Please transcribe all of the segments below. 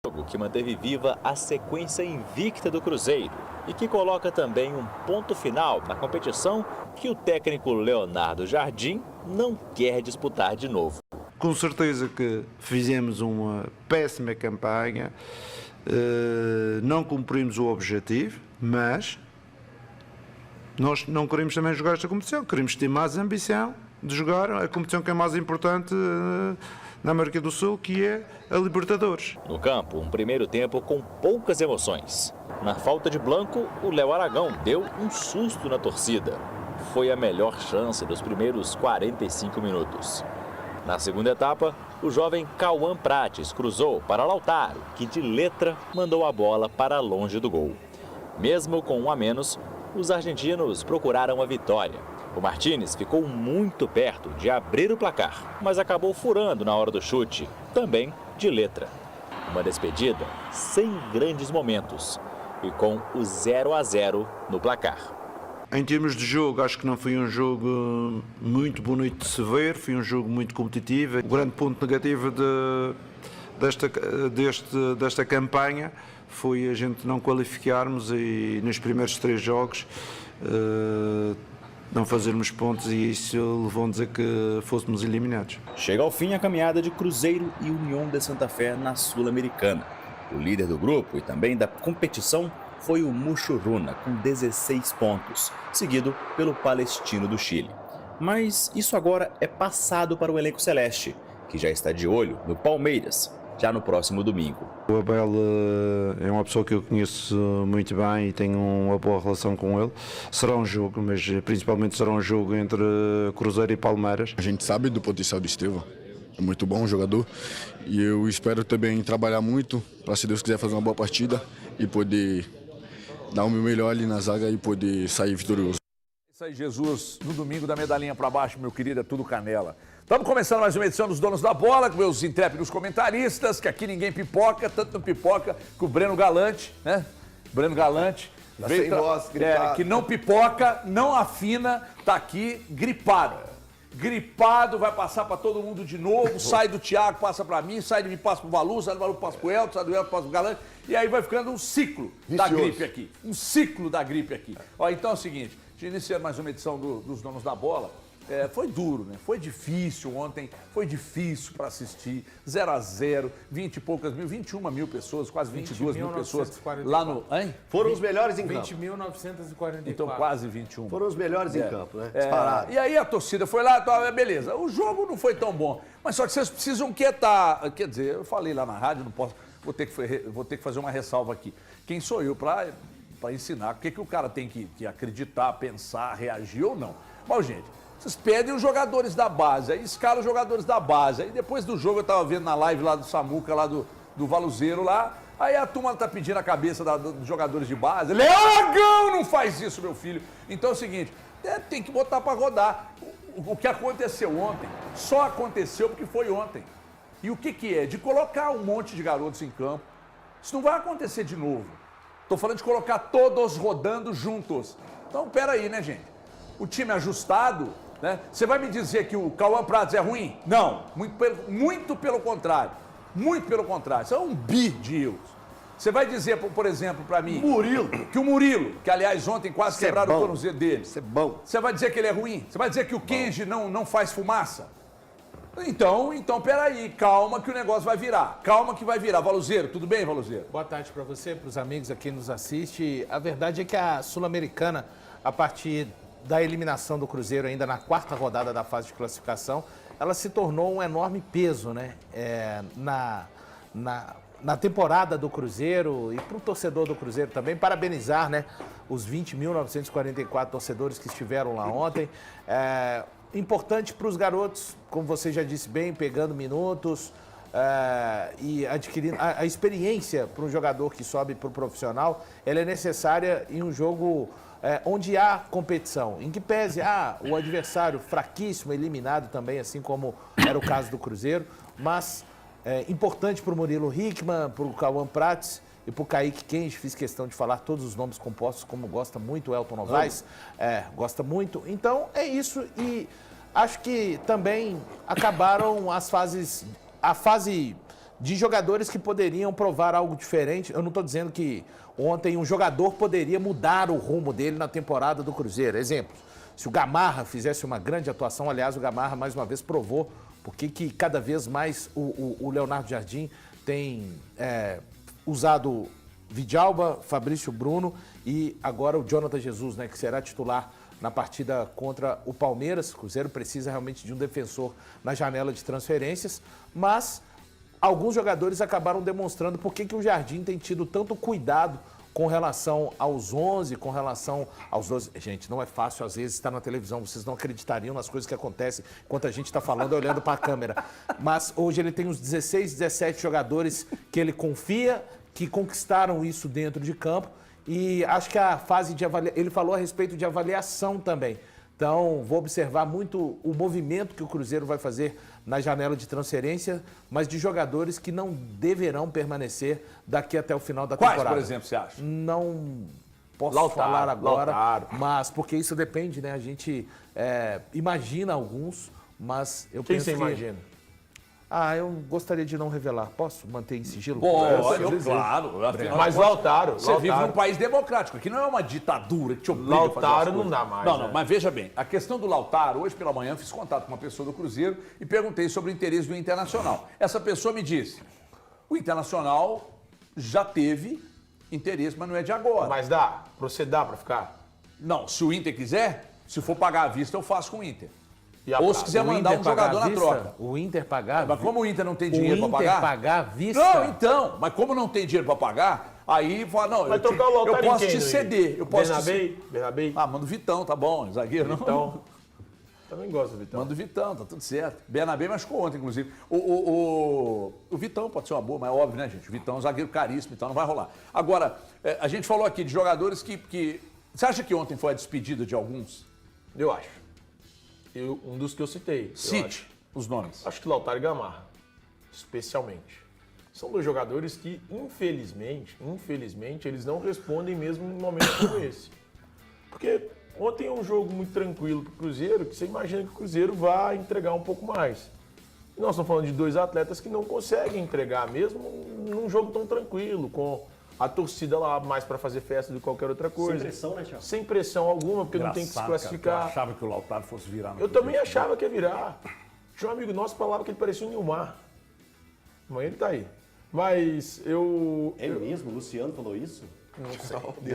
Jogo que manteve viva a sequência invicta do Cruzeiro e que coloca também um ponto final na competição que o técnico Leonardo Jardim não quer disputar de novo. Com certeza que fizemos uma péssima campanha, não cumprimos o objetivo, mas nós não queremos também jogar esta competição, queremos ter mais ambição de jogar a competição que é mais importante na América do Sul, que é a Libertadores. No campo, um primeiro tempo com poucas emoções. Na falta de Blanco, o Léo Aragão deu um susto na torcida. Foi a melhor chance dos primeiros 45 minutos. Na segunda etapa, o jovem Cauã Prates cruzou para Lautaro, que de letra mandou a bola para longe do gol. Mesmo com um a menos, os argentinos procuraram a vitória. O Martínez ficou muito perto de abrir o placar, mas acabou furando na hora do chute, também de letra. Uma despedida sem grandes momentos e com o 0-0 no placar. Em termos de jogo, acho que não foi um jogo muito bonito de se ver, foi um jogo muito competitivo. O grande ponto negativo desta campanha foi a gente não qualificarmos e nos primeiros 3 jogos não fazermos pontos, e isso levou-nos a que fôssemos eliminados. Chega ao fim a caminhada de Cruzeiro e União de Santa Fé na Sul-Americana. O líder do grupo e também da competição foi o Muxuruna, com 16 pontos, seguido pelo Palestino do Chile. Mas isso agora é passado para o elenco celeste, que já está de olho no Palmeiras, já no próximo domingo. O Abel é uma pessoa que eu conheço muito bem e tenho uma boa relação com ele. Será um jogo, mas principalmente será um jogo entre Cruzeiro e Palmeiras. A gente sabe do potencial do Estevão, é muito bom jogador, e eu espero também trabalhar muito para, se Deus quiser, fazer uma boa partida e poder dar o meu melhor ali na zaga e poder sair vitorioso. Isso aí, Jesus, no domingo da medalhinha para baixo, meu querido, é tudo canela. Estamos começando mais uma edição dos Donos da Bola, com meus intrépidos comentaristas, que aqui ninguém pipoca, tanto não pipoca que o Breno Galante, né? Breno Galante, sem voz, que não pipoca, não afina, tá aqui gripado. Gripado, vai passar para todo mundo de novo, sai do Thiago, passa para mim, sai de mim, passa pro Valu, sai do Valu, passa pro Elton, sai do Elton, passa pro Galante, e aí vai ficando um ciclo da gripe aqui. Um ciclo da gripe aqui. Ó, então é o seguinte, a gente inicia mais uma edição dos Donos da Bola. Foi duro, né? Foi difícil ontem, foi difícil para assistir, 0-0, 20 e poucas mil, 21 mil pessoas, quase 22 mil pessoas lá no... Hein? Foram os melhores em campo. 20.944. Então quase 21. Foram os melhores em campo, né? Disparado. E aí a torcida foi lá, beleza, o jogo não foi tão bom, mas só que vocês precisam quietar, quer dizer, eu falei lá na rádio, não posso, vou ter que fazer uma ressalva aqui. Quem sou eu para ensinar o que o cara tem que acreditar, pensar, reagir ou não? Bom, gente, vocês pedem os jogadores da base, aí escalam os jogadores da base. Aí depois do jogo eu tava vendo na live lá do Samuca, lá do Valuzeiro lá. Aí a turma tá pedindo a cabeça dos jogadores de base. Leogão, não faz isso, meu filho. Então é o seguinte, tem que botar para rodar. O que aconteceu ontem, só aconteceu porque foi ontem. E o que é? De colocar um monte de garotos em campo. Isso não vai acontecer de novo. Tô falando de colocar todos rodando juntos. Então, peraí, né, gente? O time ajustado... né? Você vai me dizer que o Cauã Prates é ruim? Não, muito pelo contrário. Muito pelo contrário. Isso é um bi de erros. Você vai dizer, por exemplo, para mim... Que o Murilo, que aliás ontem quase quebraram o tornozelo dele. Isso é bom. Você vai dizer que ele é ruim? Você vai dizer que o Kenji não faz fumaça? Então, peraí, calma que o negócio vai virar. Calma que vai virar. Valuzeiro, tudo bem, Valuzeiro? Boa tarde para você, para os amigos aqui que nos assistem. A verdade é que a Sul-Americana, a partir da eliminação do Cruzeiro ainda na 4ª rodada da fase de classificação, ela se tornou um enorme peso, né? Na temporada do Cruzeiro e para o torcedor do Cruzeiro também, parabenizar, né, os 20.944 torcedores que estiveram lá ontem. Importante para os garotos, como você já disse bem, pegando minutos e adquirindo a experiência para um jogador que sobe para o profissional, ela é necessária em um jogo onde há competição, em que pese o adversário fraquíssimo, eliminado também, assim como era o caso do Cruzeiro, mas importante para o Murilo Hickman, para o Cauã Prates e para o Kaique Kenji. Fiz questão de falar todos os nomes compostos, como gosta muito o Elton Novaes, gosta muito. Então é isso, e acho que também acabaram a fase de jogadores que poderiam provar algo diferente. Eu não estou dizendo que ontem um jogador poderia mudar o rumo dele na temporada do Cruzeiro. Exemplo, se o Gamarra fizesse uma grande atuação, aliás, o Gamarra mais uma vez provou porque que cada vez mais o Leonardo Jardim tem usado Vidalba, Fabrício Bruno e agora o Jonathan Jesus, né, que será titular na partida contra o Palmeiras. O Cruzeiro precisa realmente de um defensor na janela de transferências, mas alguns jogadores acabaram demonstrando por que o Jardim tem tido tanto cuidado com relação aos 11, com relação aos 12. Gente, não é fácil às vezes estar na televisão, vocês não acreditariam nas coisas que acontecem enquanto a gente está falando olhando para a câmera. Mas hoje ele tem uns 16, 17 jogadores que ele confia, que conquistaram isso dentro de campo. E acho que a fase de avaliação, ele falou a respeito de avaliação também. Então, vou observar muito o movimento que o Cruzeiro vai fazer na janela de transferência, mas de jogadores que não deverão permanecer daqui até o final da temporada. Quais, por exemplo, você acha? Não posso Lautaro, falar agora, Lautaro. mas porque isso depende, né? A gente imagina alguns, mas eu penso Quem você que... imagina? Eu gostaria de não revelar. Posso manter em sigilo? Pode, claro. Afinal, Mas Lautaro, Você vive num país democrático. Aqui não é uma ditadura que te obriga a fazer as Lautaro coisas. não dá mais, Não, né? mas veja bem. A questão do Lautaro, hoje pela manhã eu fiz contato com uma pessoa do Cruzeiro e perguntei sobre o interesse do Internacional. Essa pessoa me disse, o Internacional já teve interesse, mas não é de agora. Mas dá? Pra você dá pra ficar? Não, se o Inter quiser, se for pagar à vista, eu faço com o Inter. E a Ou se prazo? quiser mandar um jogador na troca. O Inter pagar... Mas como o Inter não tem dinheiro o para Inter pagar... pagar à vista... Não, então, mas como não tem dinheiro para pagar, aí fala, não, Vai tocar o Lautaro eu posso em quem, te Luiz? ceder. Eu posso Bernabei? Ah, manda o Vitão, tá bom, zagueiro. Vitão. Também gosto do Vitão. Manda o Vitão, tá tudo certo. Bernabé machucou ontem, inclusive. O Vitão pode ser uma boa, mas é óbvio, né, gente? O Vitão é um zagueiro caríssimo, então não vai rolar. Agora, a gente falou aqui de jogadores que... Você acha que ontem foi a despedida de alguns? Eu acho. Um dos que eu citei. Cite os nomes. Acho que Lautaro e Gamarra, especialmente. São dois jogadores que, infelizmente, eles não respondem mesmo em momentos como esse. Porque ontem é um jogo muito tranquilo para o Cruzeiro, que você imagina que o Cruzeiro vai entregar um pouco mais. E nós estamos falando de dois atletas que não conseguem entregar mesmo num jogo tão tranquilo, com a torcida lá mais para fazer festa do que qualquer outra coisa. Sem pressão, né, Thiago? Sem pressão alguma, porque não tem que se classificar. Eu achava que o Lautaro fosse virar no Eu também achava que ia virar. Tinha um amigo nosso que falava que ele parecia um Nilmar. Amanhã ele tá aí. Mas eu... É mesmo? O Luciano falou isso?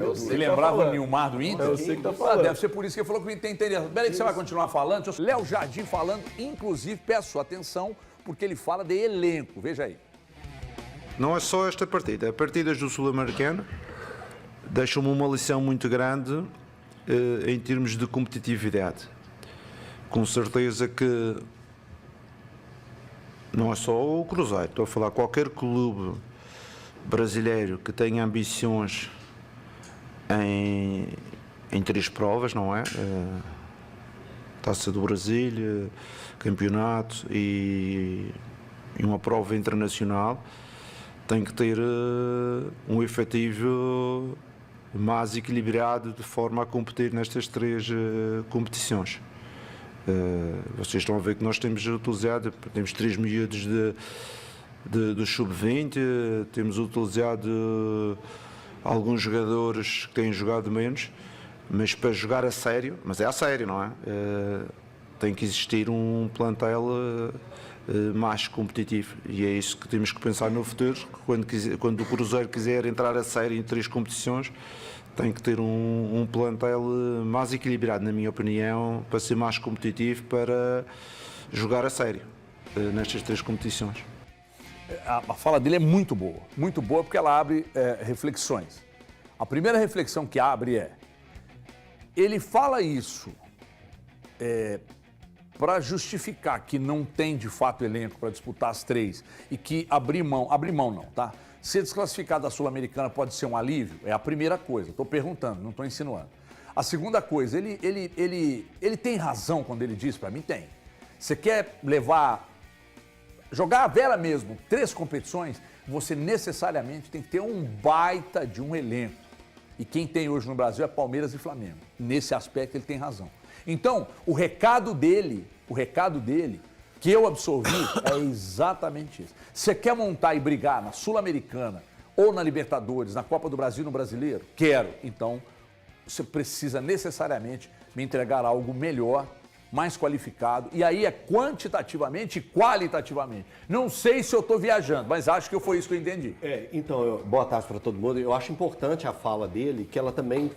Você lembrava o Nilmar do Inter? Eu sei que tá falando. Deve ser por isso que ele falou que o Inter tem interesse. Peraí que você vai continuar falando. Léo Jardim falando, inclusive, peço sua atenção, porque ele fala de elenco. Veja aí. Não é só esta partida, as partidas do Sul-Americano deixam-me uma lição muito grande em termos de competitividade. Com certeza que não é só o Cruzeiro, estou a falar qualquer clube brasileiro que tenha ambições em três provas, não é? Taça do Brasil, campeonato e uma prova internacional, tem que ter um efetivo mais equilibrado de forma a competir nestas três competições. Vocês estão a ver que nós temos utilizado, temos 3 miúdos do sub-20, temos utilizado alguns jogadores que têm jogado menos, mas para jogar a sério, mas é a sério, não é? Tem que existir um plantel mais competitivo e é isso que temos que pensar no futuro. Quando o Cruzeiro quiser entrar a sério em 3 competições, tem que ter um plantel mais equilibrado, na minha opinião, para ser mais competitivo, para jogar a sério nestas 3 competições. A fala dele é muito boa porque ela abre reflexões. A primeira reflexão que abre ele fala isso para justificar que não tem de fato elenco para disputar as 3 e que abrir mão não, tá? Ser desclassificado da Sul-Americana pode ser um alívio? É a primeira coisa, estou perguntando, não estou insinuando. A segunda coisa, ele tem razão quando ele diz, para mim tem. Você quer jogar a vela mesmo, 3 competições, você necessariamente tem que ter um baita de um elenco. E quem tem hoje no Brasil é Palmeiras e Flamengo. Nesse aspecto ele tem razão. Então, o recado dele, que eu absorvi é exatamente isso. Você quer montar e brigar na Sul-Americana ou na Libertadores, na Copa do Brasil, no Brasileiro? Quero. Então, você precisa necessariamente me entregar algo melhor, mais qualificado, e aí é quantitativamente e qualitativamente. Não sei se eu estou viajando, mas acho que foi isso que eu entendi. Então, boa tarde para todo mundo. Eu acho importante a fala dele, que ela também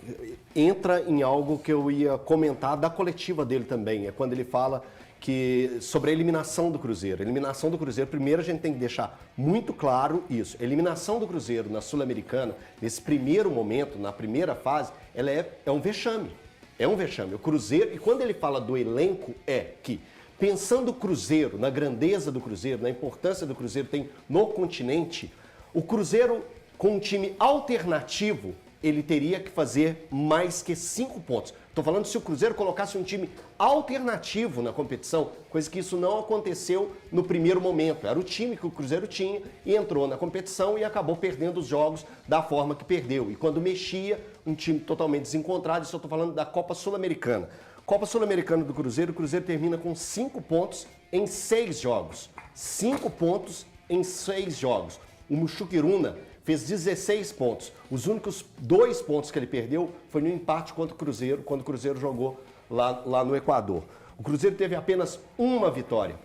entra em algo que eu ia comentar da coletiva dele também. É quando ele fala que sobre a eliminação do Cruzeiro. A eliminação do Cruzeiro, primeiro a gente tem que deixar muito claro isso. A eliminação do Cruzeiro na Sul-Americana, nesse primeiro momento, na primeira fase, ela é um vexame. É um vexame. O Cruzeiro, e quando ele fala do elenco, é que, pensando o Cruzeiro, na grandeza do Cruzeiro, na importância do Cruzeiro tem no continente, o Cruzeiro, com um time alternativo, ele teria que fazer mais que 5 pontos. Estou falando se o Cruzeiro colocasse um time alternativo na competição, coisa que isso não aconteceu no primeiro momento. Era o time que o Cruzeiro tinha e entrou na competição e acabou perdendo os jogos da forma que perdeu. E quando mexia, um time totalmente desencontrado, isso eu estou falando da Copa Sul-Americana. Copa Sul-Americana do Cruzeiro, o Cruzeiro termina com 5 pontos em 6 jogos. 5 pontos em 6 jogos. O Muxuquiruna fez 16 pontos. Os únicos 2 pontos que ele perdeu foi no empate contra o Cruzeiro, quando o Cruzeiro jogou lá no Equador. O Cruzeiro teve apenas uma vitória.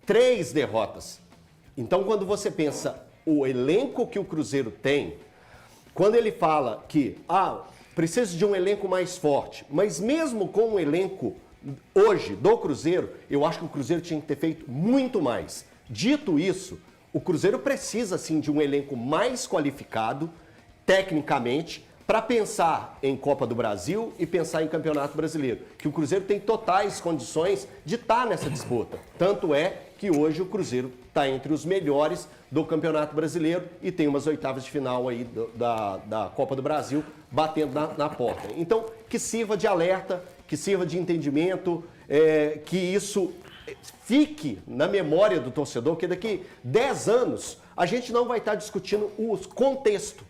3 derrotas. Então, quando você pensa o elenco que o Cruzeiro tem, quando ele fala que precisa de um elenco mais forte, mas mesmo com o elenco hoje do Cruzeiro, eu acho que o Cruzeiro tinha que ter feito muito mais. Dito isso, o Cruzeiro precisa, sim, de um elenco mais qualificado, tecnicamente, para pensar em Copa do Brasil e pensar em Campeonato Brasileiro. Que o Cruzeiro tem totais condições de estar nessa disputa. Tanto é que hoje o Cruzeiro está entre os melhores do Campeonato Brasileiro e tem umas oitavas de final aí da Copa do Brasil batendo na porta. Então, que sirva de alerta, que sirva de entendimento, que isso fique na memória do torcedor, que daqui 10 anos a gente não vai estar discutindo o contexto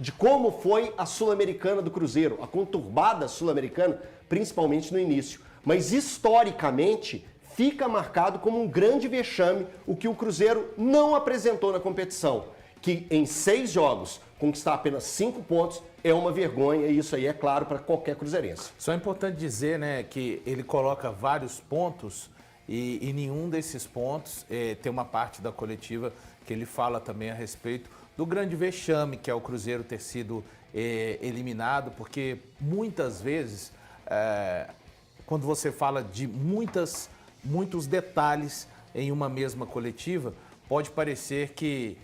de como foi a Sul-Americana do Cruzeiro, a conturbada Sul-Americana, principalmente no início. Mas historicamente fica marcado como um grande vexame o que o Cruzeiro não apresentou na competição, que em 6 jogos conquistar apenas 5 pontos é uma vergonha, e isso aí é claro para qualquer cruzeirense. Só é importante dizer, né, que ele coloca vários pontos e nenhum desses pontos tem uma parte da coletiva que ele fala também a respeito do grande vexame que é o Cruzeiro ter sido eliminado, porque muitas vezes, quando você fala de muitos detalhes em uma mesma coletiva, pode parecer que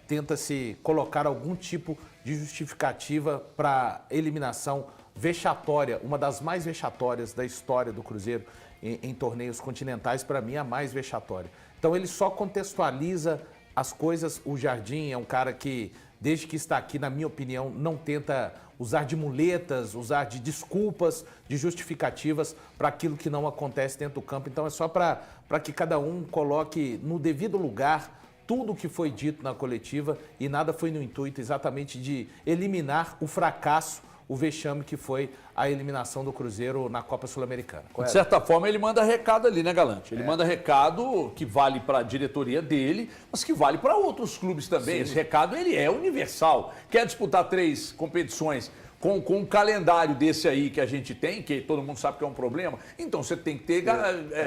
tenta-se colocar algum tipo de justificativa para eliminação vexatória, uma das mais vexatórias da história do Cruzeiro em torneios continentais, para mim a mais vexatória. Então ele só contextualiza as coisas. O Jardim é um cara que, desde que está aqui, na minha opinião, não tenta usar de muletas, usar de desculpas, de justificativas para aquilo que não acontece dentro do campo. Então é só para que cada um coloque no devido lugar tudo o que foi dito na coletiva, e nada foi no intuito exatamente de eliminar o fracasso, o vexame que foi a eliminação do Cruzeiro na Copa Sul-Americana. De certa forma, ele manda recado ali, né, Galante? Ele manda recado que vale para a diretoria dele, mas que vale para outros clubes também. Sim. Esse recado, ele é universal. Quer disputar 3 competições com um calendário desse aí que a gente tem, que todo mundo sabe que é um problema, então você tem que ter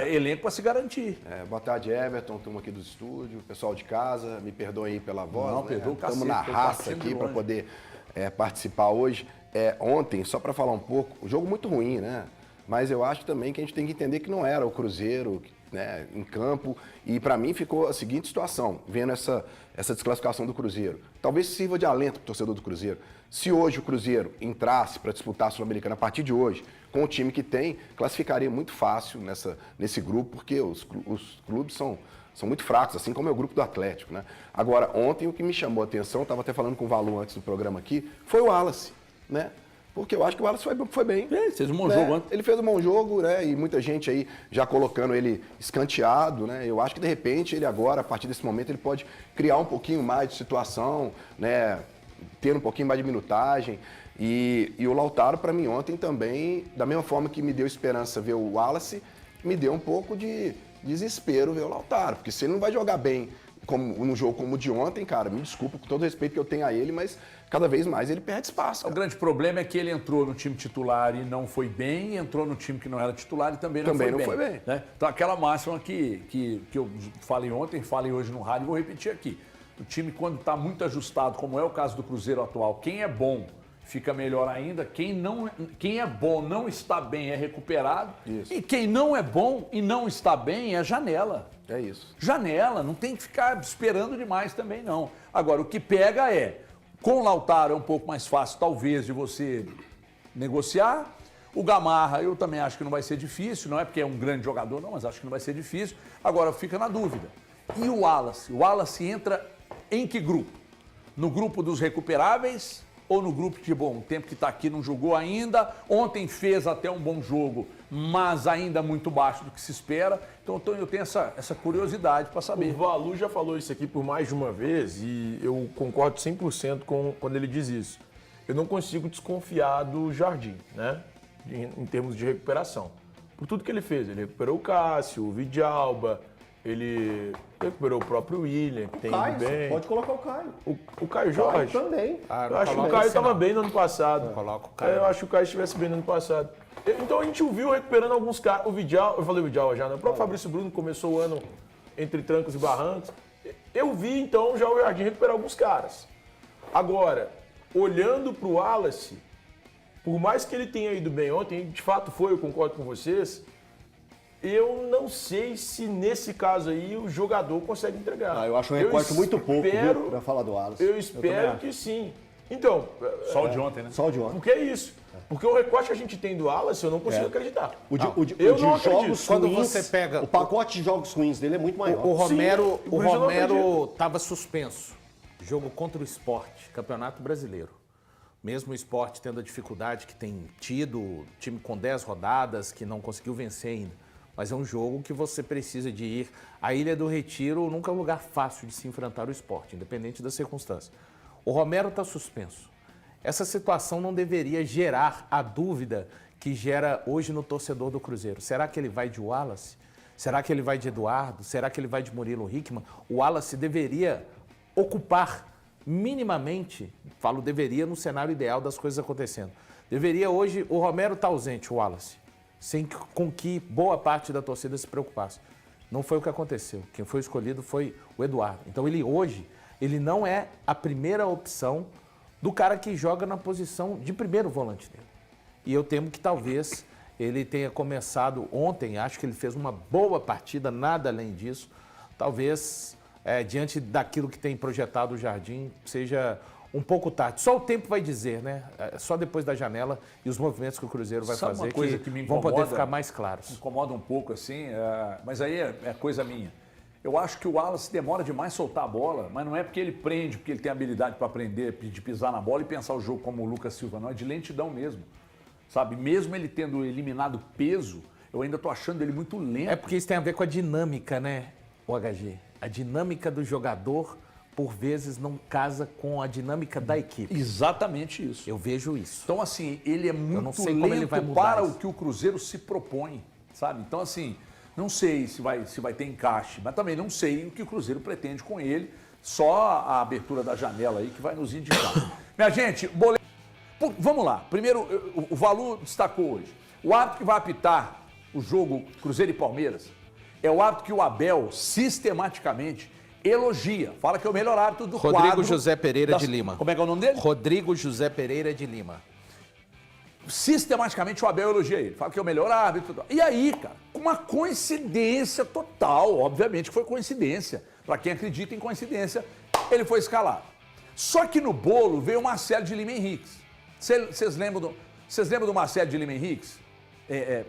elenco para se garantir. Boa tarde, Everton, estamos aqui do estúdio, pessoal de casa, me perdoem aí pela voz. Não, perdoa o cacete. Estamos na raça aqui para poder participar hoje. Ontem, só para falar um pouco, o jogo muito ruim, né? Mas eu acho também que a gente tem que entender que não era o Cruzeiro, né, em campo. E para mim ficou a seguinte situação, vendo essa desclassificação do Cruzeiro. Talvez sirva de alento para o torcedor do Cruzeiro. Se hoje o Cruzeiro entrasse para disputar a Sul-Americana a partir de hoje, com o time que tem, classificaria muito fácil nesse grupo, porque os clubes são muito fracos, assim como é o grupo do Atlético, né? Agora, ontem o que me chamou a atenção, estava até falando com o Valu antes do programa aqui, foi o Wallace, né? Porque eu acho que o Wallace foi bem. Fez um bom jogo ontem. Ele fez um bom jogo, né? E muita gente aí já colocando ele escanteado, né? Eu acho que de repente ele agora, a partir desse momento, ele pode criar um pouquinho mais de situação, né? Ter um pouquinho mais de minutagem. E o Lautaro, para mim, ontem também, da mesma forma que me deu esperança ver o Wallace, me deu um pouco de desespero ver o Lautaro, porque se ele não vai jogar bem num jogo como o de ontem, cara, me desculpa com todo o respeito que eu tenho a ele, mas cada vez mais ele perde espaço. O Cara. grande problema é que ele entrou no time titular e não foi bem, e entrou no time que não era titular e também não foi bem. Né? Então aquela máxima que eu falei ontem, falei hoje no rádio e vou repetir aqui. O time, quando está muito ajustado, como é o caso do Cruzeiro atual, quem é bom fica melhor ainda, quem é bom não está bem é recuperado, Isso. e quem não é bom e não está bem é janela. É isso. Janela, não tem que ficar esperando demais também não. Agora, o que pega é, com o Lautaro é um pouco mais fácil talvez de você negociar. O Gamarra eu também acho que não vai ser difícil, não é porque é um grande jogador não, mas acho que não vai ser difícil. Agora fica na dúvida. E o Wallace? O Wallace entra em que grupo? No grupo dos recuperáveis ou no grupo de, bom, o tempo que está aqui não jogou ainda, ontem fez até um bom jogo, mas ainda muito baixo do que se espera. Então eu tenho essa curiosidade para saber. O Valu já falou isso aqui por mais de uma vez e eu concordo 100% quando ele diz isso. Eu não consigo desconfiar do Jardim, né? Em termos de recuperação. Por tudo que ele fez. Ele recuperou o Cássio, o Vidalba, ele recuperou o próprio William, que tem ido bem. Pode colocar o Caio. O Caio Jorge? Caio também. Eu acho que o Caio estava bem no ano passado. Coloca o Caio. Eu acho que o Caio estivesse bem no ano passado. Então a gente o viu recuperando alguns caras. O Vidal, eu falei o Vidal já, né? O próprio Fabrício Bruno começou o ano entre trancos e barrancos. Eu vi então já o Jardim recuperar alguns caras. Agora, olhando para o Wallace, por mais que ele tenha ido bem ontem, de fato foi, eu concordo com vocês, eu não sei se nesse caso aí o jogador consegue entregar. Eu acho um recorte muito pouco, viu, pra falar do Wallace. Eu espero que sim. Então, Só o de ontem, né? Só o de ontem. porque é isso. Porque o recorte que a gente tem do Wallace, eu não consigo acreditar. O de eu não jogos acredito. Quando ruins, você pega- o pacote de jogos ruins dele é muito maior. O Romero Sim, por isso eu não acredito. estava suspenso. Jogo contra o Sport, Campeonato Brasileiro. Mesmo o Sport tendo a dificuldade que tem tido, time com 10 rodadas, que não conseguiu vencer ainda. Mas é um jogo que você precisa de ir. A Ilha do Retiro nunca é um lugar fácil de se enfrentar o Sport, independente das circunstâncias. O Romero está suspenso. Essa situação não deveria gerar a dúvida que gera hoje no torcedor do Cruzeiro. Será que ele vai de Wallace? Será que ele vai de Eduardo? Será que ele vai de Murilo Hickman? O Wallace deveria ocupar minimamente, falo deveria no cenário ideal das coisas acontecendo. Deveria hoje, o Romero está ausente, o Wallace, com que boa parte da torcida se preocupasse. Não foi o que aconteceu. Quem foi escolhido foi o Eduardo. Então ele hoje, ele não é a primeira opção do cara que joga na posição de primeiro volante dele. E eu temo que talvez ele tenha começado ontem, acho que ele fez uma boa partida, nada além disso. Talvez, diante daquilo que tem projetado o Jardim, seja um pouco tarde. Só o tempo vai dizer, né? Só depois da janela e os movimentos que o Cruzeiro vai Sabe fazer uma coisa que me vão poder incomoda? ficar mais claros. Me incomoda um pouco assim, mas aí é coisa minha. Eu acho que o Wallace demora demais soltar a bola, mas não é porque ele prende, porque ele tem habilidade para aprender, de pisar na bola e pensar o jogo como o Lucas Silva, não, é de lentidão mesmo. Sabe? Mesmo ele tendo eliminado peso, eu ainda tô achando ele muito lento. É porque isso tem a ver com a dinâmica, né, o HG? A dinâmica do jogador, por vezes, não casa com a dinâmica da equipe. Exatamente isso. Eu vejo isso. Então, assim, ele é muito não sei como ele vai lento mudar para isso. o que o Cruzeiro se propõe, sabe? Então, assim, não sei se vai ter encaixe, mas também não sei o que o Cruzeiro pretende com ele, só a abertura da janela aí que vai nos indicar. Minha gente, vamos lá. Primeiro, o Valu destacou hoje. O árbitro que vai apitar o jogo Cruzeiro e Palmeiras é o árbitro que o Abel sistematicamente elogia. Fala que é o melhor árbitro do quadro. Rodrigo José Pereira de Lima. Como é que é o nome dele? Rodrigo José Pereira de Lima. Sistematicamente o Abel elogia ele. Fala que é o melhor árbitro. E aí, cara, uma coincidência total. Obviamente que foi coincidência. Para quem acredita em coincidência, ele foi escalado. Só que no bolo veio o Marcelo de Lima Henriques. Vocês lembram do Marcelo de Lima Henriques?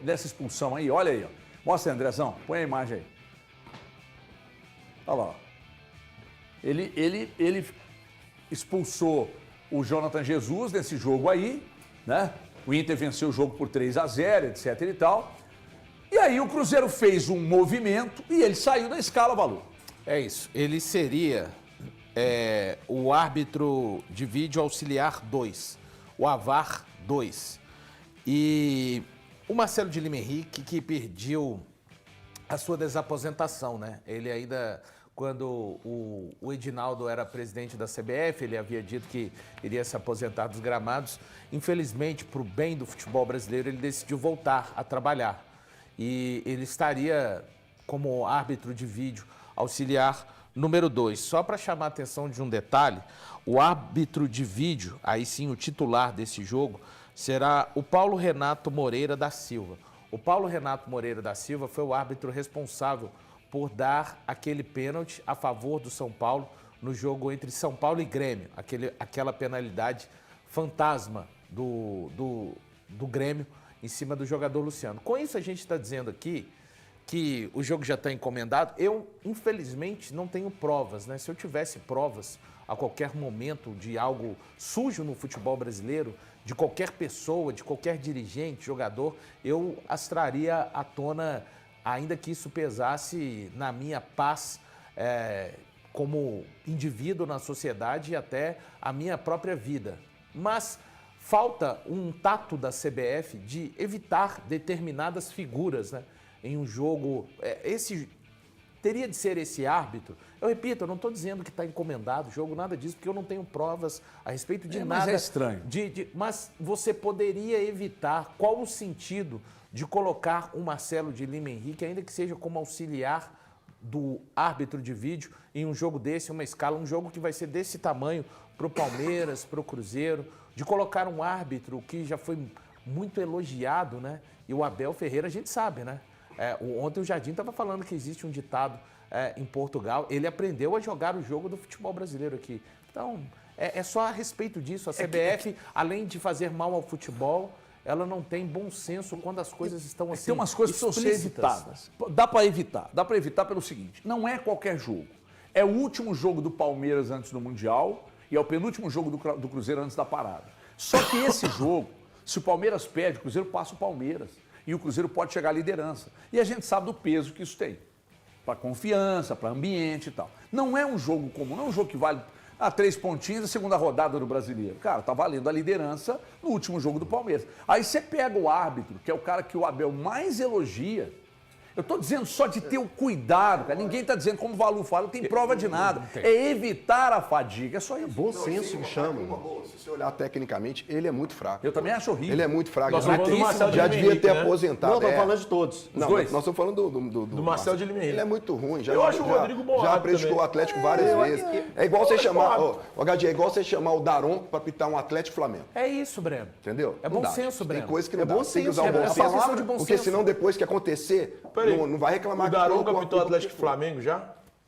Dessa expulsão aí? Olha aí, ó. Mostra aí, Andrezão. Põe a imagem aí. Olha lá. Ó. Ele expulsou o Jonathan Jesus nesse jogo aí, né? O Inter venceu o jogo por 3-0, etc e tal. E aí o Cruzeiro fez um movimento e ele saiu da escala, Valu. É isso. Ele seria o árbitro de vídeo auxiliar 2, o AVAR 2. E o Marcelo de Lima Henrique, que pediu a sua desaposentação, né? Ele ainda, quando o Edinaldo era presidente da CBF, ele havia dito que iria se aposentar dos gramados. Infelizmente, para o bem do futebol brasileiro, ele decidiu voltar a trabalhar. E ele estaria como árbitro de vídeo auxiliar número 2. Só para chamar a atenção de um detalhe, o árbitro de vídeo, aí sim o titular desse jogo, será o Paulo Renato Moreira da Silva. O Paulo Renato Moreira da Silva foi o árbitro responsável por dar aquele pênalti a favor do São Paulo no jogo entre São Paulo e Grêmio, aquela penalidade fantasma do Grêmio em cima do jogador Luciano. Com isso a gente está dizendo aqui que o jogo já está encomendado. Eu, infelizmente, não tenho provas, né? Se eu tivesse provas a qualquer momento de algo sujo no futebol brasileiro, de qualquer pessoa, de qualquer dirigente, jogador, eu as traria à tona, ainda que isso pesasse na minha paz como indivíduo na sociedade e até a minha própria vida. Mas falta um tato da CBF de evitar determinadas figuras, né, em um jogo. Teria de ser esse árbitro. Eu repito, eu não estou dizendo que está encomendado o jogo, nada disso, porque eu não tenho provas a respeito de nada. Mas é estranho. Mas você poderia evitar. Qual o sentido de colocar o Marcelo de Lima Henrique, ainda que seja como auxiliar do árbitro de vídeo, em um jogo desse, uma escala, um jogo que vai ser desse tamanho para o Palmeiras, para o Cruzeiro, de colocar um árbitro que já foi muito elogiado, né? E o Abel Ferreira, a gente sabe, né? Ontem o Jardim estava falando que existe um ditado em Portugal. Ele aprendeu a jogar o jogo do futebol brasileiro aqui. Então, é só a respeito disso. A CBF, além de fazer mal ao futebol, ela não tem bom senso quando as coisas estão assim. Tem umas coisas que precisam ser evitadas. Dá para evitar. Dá para evitar pelo seguinte: não é qualquer jogo. É o último jogo do Palmeiras antes do Mundial e é o penúltimo jogo do Cruzeiro antes da parada. Só que esse jogo, se o Palmeiras perde, o Cruzeiro passa o Palmeiras. E o Cruzeiro pode chegar à liderança. E a gente sabe do peso que isso tem. Para confiança, para ambiente e tal. Não é um jogo comum, não é um jogo que vale 3 pontinhos a segunda rodada do Brasileiro. Cara, tá valendo a liderança no último jogo do Palmeiras. Aí você pega o árbitro, que é o cara que o Abel mais elogia. Eu tô dizendo só de ter o cuidado, cara. Ninguém tá dizendo, como o Valu fala, não tem prova de nada. É evitar a fadiga, é só isso. Bom senso que chama. Se você olhar tecnicamente, ele é muito fraco. Eu também acho horrível. Ele é muito fraco. Nós estamos falando do Marcelo de Já Lima devia Henrique, ter né? aposentado. Não, estamos falando de todos. Não, dois. nós estamos falando Do Marcelo de Lima Henrique. Ele é muito ruim. Eu acho o Rodrigo bom Já árbitro prejudicou também. o Atlético várias vezes. É igual você chamar, é igual você chamar o Daron para pitar um Atlético Flamengo. É isso, Breno. Entendeu? É Não bom dá. senso, Breno. Tem coisa que não É dá. bom Tem que senso, usar o é bom só questão senso. de bom Porque senso. senão depois que acontecer, Peraí, não vai reclamar o Daronco colocou a apitou o culpa Atlético que foi. Flamengo já?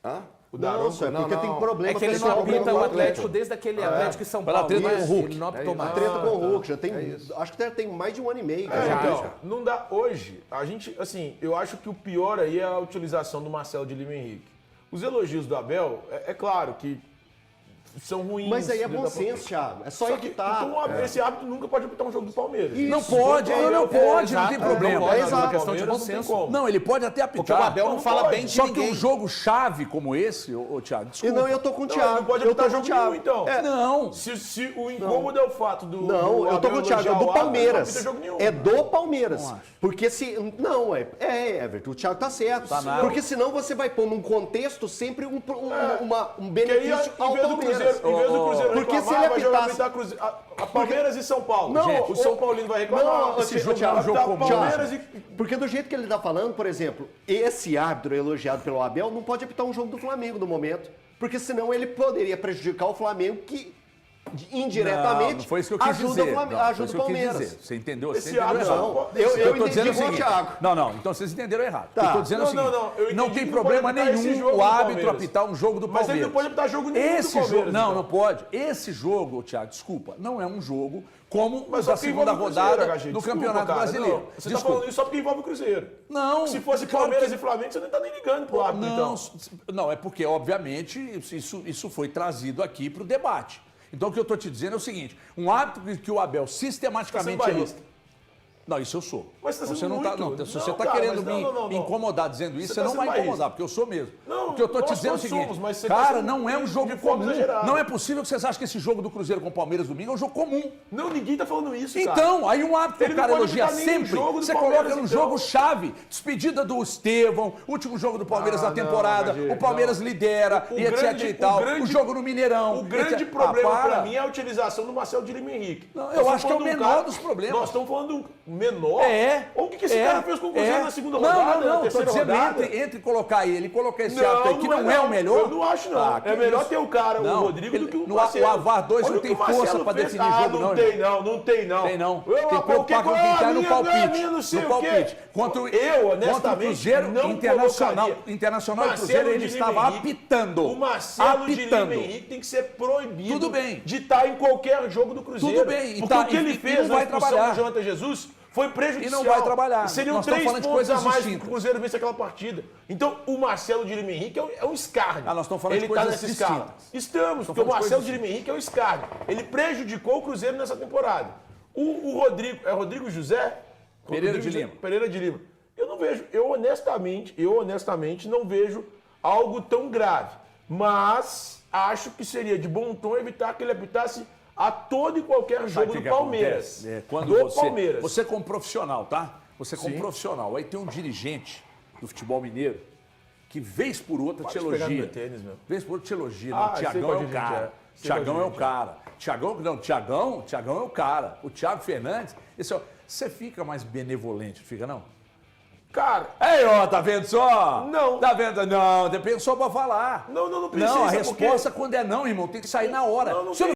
Hã? O Não, Daronco? só é porque tem problema. É que ele pessoal, não apita problema o com Atlético desde aquele Atlético e São Pela Paulo. treta com o Mas Hulk. ele não apitou A mais. treta com o Hulk, já tem, acho que já tem mais de um ano e meio. Então, não dá. Hoje, a gente, assim, eu acho que o pior aí é a utilização do Marcelo de Lima Henrique. Os elogios do Abel, é claro que são ruins. Mas aí é bom senso, Thiago. É só que, evitar. então, esse árbitro nunca pode apitar um jogo do Palmeiras. Não pode, ele não pode, não tem problema. É É uma questão de bom Não tem senso. como. Não, ele pode até apitar. Porque o Abel não fala bem de Só ninguém. que um jogo chave como esse, ô Thiago, E desculpa. não, eu tô com o Não, Thiago. ele não pode eu tô apitar com o jogo Thiago. nenhum, então. Não. Se o incômodo é o fato do. Não, do eu tô Abel com o Thiago, é elogiar do o árbitro, Palmeiras. não apita jogo nenhum. É do Palmeiras. Não acho. Porque se. Não, Everton, o Thiago tá certo. Tá nada. Porque senão você vai pôr num contexto sempre um Porque aí, benefício ao em vez do Palmeiras. Cruzeiro, Porque se reclamar, ele vai jogar apitasse- a Palmeiras e São Paulo. Não, Gente, o São Paulino vai reclamar. Não, esse Thiago, jogo é um jogo Thiago, comum. Palmeiras e... Porque do jeito que ele tá falando, por exemplo, esse árbitro elogiado pelo Abel não pode apitar um jogo do Flamengo no momento. Porque senão ele poderia prejudicar o Flamengo que indiretamente Não foi isso que eu quis ajuda dizer. o Flamengo, Não, foi ajuda isso o que eu quis Palmeiras. dizer. Você entendeu? Esse Você entendeu árbitro errado. não- Eu tô entendi dizendo o igual o seguinte. Thiago. Não, então vocês entenderam errado. Tá. Eu tô dizendo o seguinte. eu Não entendi tem que problema pode apitar esse nenhum jogo o do árbitro Palmeiras. apitar um jogo do Mas ele Palmeiras. não pode apitar jogo nenhum Esse do Palmeiras. jogo, não, então. não pode. Esse jogo, Thiago, desculpa, não é um jogo como Mas o só da porque segunda envolve o Cruzeiro, rodada HG, do desculpa, Campeonato cara, Brasileiro. não. Você tá Desculpa. falando isso só porque envolve o Cruzeiro. Não. Se fosse claro Palmeiras que- e Flamengo, você nem tá nem ligando pro árbitro, Não, então. não, é porque, obviamente, isso foi trazido aqui para o debate. Então, o que eu estou te dizendo é o seguinte: um árbitro que o Abel Tá sistematicamente. sendo bairrista. Não, isso eu sou. Mas você tá sendo você não tá, muito. não, se você Não, está cara, querendo mas não. me incomodar dizendo isso, Você você tá não sendo vai bairrista. incomodar, porque eu sou mesmo. Não, O que eu estou te nós dizendo é o todos seguinte, somos, mas você tá cara, sendo não é um de jogo forma comum. exagerada. Não é possível que vocês achem que esse jogo do Cruzeiro com o Palmeiras domingo é um jogo comum. Não, ninguém tá falando isso, cara. Então, aí um hábito que Ele o não cara pode elogia ficar nem no sempre, jogo do você Palmeiras, coloca no então. jogo-chave. Despedida do Estevão, último jogo do Palmeiras da temporada, mas, o Palmeiras lidera, e etc e tal. O jogo no Mineirão. O grande etc. problema para. pra mim é a utilização do Marcelo de Lima Henrique. Não, Nós eu estamos acho que é o falando de um menor cara- dos problemas. Nós estamos falando de um menor? É. Ou o que esse cara fez com o Cruzeiro na segunda rodada, na Não, tô terceira dizendo rodada? entre colocar ele e colocar esse hábito aí, que não é o melhor. Eu não acho, não. Ah, que é melhor isso. ter o cara, Não, o Rodrigo, do que o no Marcelo. o Avar 2 Olha não o que tem o Marcelo força pra fez. definir jogo, não não, tem, irmão. não tem, não. Tem não. Eu, Tem que preocupar com quem tá no palpite. Não sei No o quê. palpite. Contra o Eu, honestamente, contra o Cruzeiro, não Internacional e Marcelo Cruzeiro, ele de Lima estava Henrique, apitando. O Marcelo de Lima apitando. Henrique tem que ser proibido Tudo bem. de estar em qualquer jogo do Cruzeiro. Tudo bem. E Porque tá- o que ele e fez não na vai expulsão trabalhar. do Jonathan Jesus foi prejudicial. E não vai trabalhar. E seriam Nós estamos 3 falando de pontos coisas a mais distintas. que o Cruzeiro vence aquela partida. Então, o Marcelo de Lima Henrique é um escárnio. Ah, nós estamos falando de ele coisas tá nessa escala. distintas. Estamos, porque o falando de Marcelo coisas de Lima Henrique é um escárnio. Ele prejudicou o Cruzeiro nessa temporada. O Rodrigo, é Rodrigo José? Pereira Rodrigo de José- Lima. Pereira de Lima. Eu não vejo, eu honestamente não vejo algo tão grave. Mas acho que seria de bom tom evitar que ele apitasse a todo e qualquer Sabe jogo o que do que Palmeiras. acontece? Quando do você, Palmeiras. Você como profissional, tá? Você como Sim. profissional. Aí tem um dirigente do futebol mineiro que vez por outra Pode te pegar no elogia. meu tênis, meu. Vez por outra te elogia. Ah, Não, sei Tiagão qual é o dirigente cara. é. Sei Tiagão qual é o dirigente cara. Tiagão é o cara. O Thiago Fernandes, você fica mais benevolente, não fica não? Cara, Aí, ó, tá vendo só? Não. Tá vendo? Não, depende só pra falar. não precisa. Não, a porque- resposta quando é não, irmão, tem que sair na hora. Não Se eu não